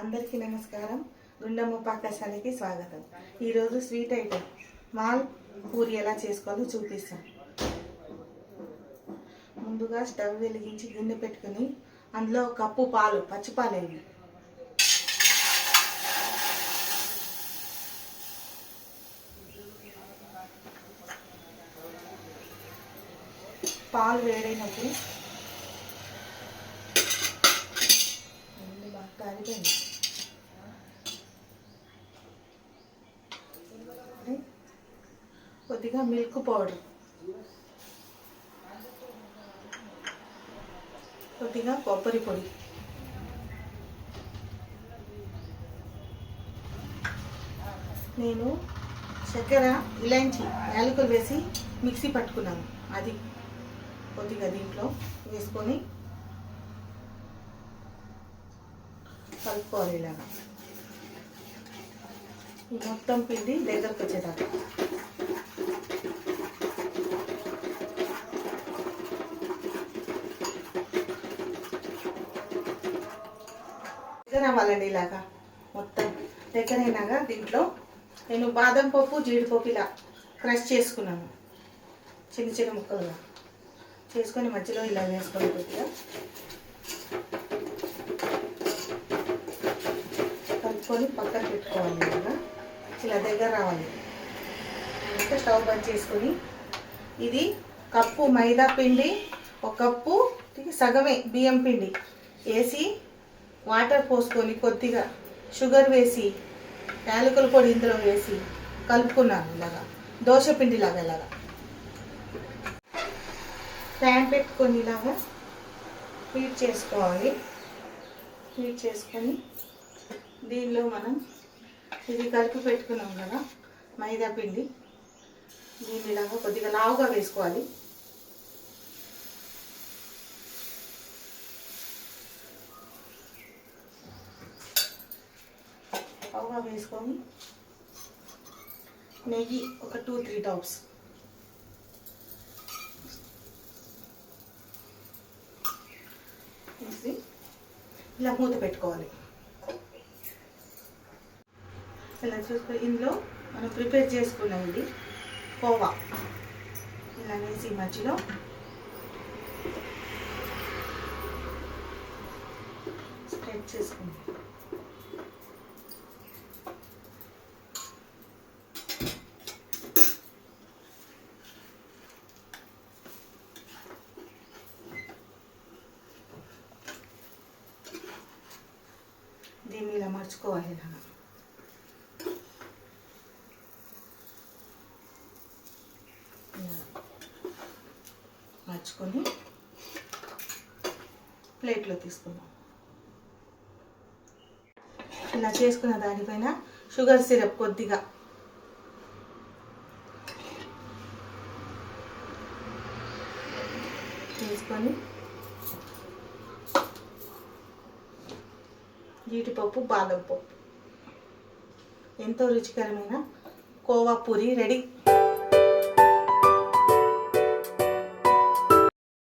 అందరికీ నమస్కారం. గుండమ్మ పాకశాలకి స్వాగతం. ఈరోజు స్వీట్ ఐటెం మాల్ పూరి ఎలా చేసుకోవాలో చూపిస్తాను. ముందుగా స్టవ్ వెలిగించి గిన్నె పెట్టుకుని అందులో ఒక కప్పు పాలు, పచ్చిపాలు వేయండి. పాలు వేడైనప్పుడు కాలిపోయింది. కొద్దిగా మిల్క్ పౌడర్, కొద్దిగా కొబ్బరి పొడి, నేను చక్కెర, ఇలాంచి, యాలకులు వేసి మిక్సీ పట్టుకున్నాను. అది కొద్దిగా దీంట్లో వేసుకొని కలుపుకోవాలి. ఇలాగా ఈ మొత్తం పిండి దగ్గరకు వచ్చేదాకా దగ్గర అవ్వాలండి. ఇలాగా మొత్తం దగ్గర అయినాక దీంట్లో నేను బాదం పప్పు, జీడిపప్పు ఇలా క్రష్ చేసుకున్నాను. చిన్న చిన్న ముక్కలుగా చేసుకొని మధ్యలో ఇలా వేసుకొని కొద్దిగా కలుపుకొని పక్కన పెట్టుకోవాలి. ఇలా దగ్గర రావాలి. ఇంకా స్టవ్ బంద్ చేసుకొని ఇది కప్పు మైదా పిండి, ఒక కప్పు సగమే బియ్యం పిండి వేసి వాటర్ పోసుకొని కొద్దిగా షుగర్ వేసి యాలకుల పొడి ఇందులో వేసి కలుపుకున్నాను. ఇలాగా దోశ పిండిలాగా ఇలాగా ప్యాన్ పెట్టుకొని ఇలాగా హీట్ చేసుకోవాలి. హీట్ చేసుకొని దీనిలో మనం ఇది కలిపి పెట్టుకున్నాం కదా మైదా పిండి, దీన్ని ఇలాగా కొద్దిగా లావుగా వేసుకోవాలి. లావుగా వేసుకొని నెయ్యి ఒక 2-3 డ్రాప్స్ వేసి ఇలా మూత పెట్టుకోవాలి. ఇలా చూసుకొని ఇందులో మనం ప్రిపేర్ చేసుకున్నాం ఇది కోవా ఇలా వేసి మధ్యలో స్ప్రెడ్ చేసుకుందాం. దీన్ని ఇలా మర్చుకోవాలి. ఇలా మర్చుకొని ప్లేట్లో తీసుకుందాం. ఇలా చేసుకున్న దానిపైన షుగర్ సిరప్ కొద్దిగా తీసుకొని జీడిపప్పు, బాదం పప్పు, ఎంతో రుచికరమైన కోవా పూరి రెడీ.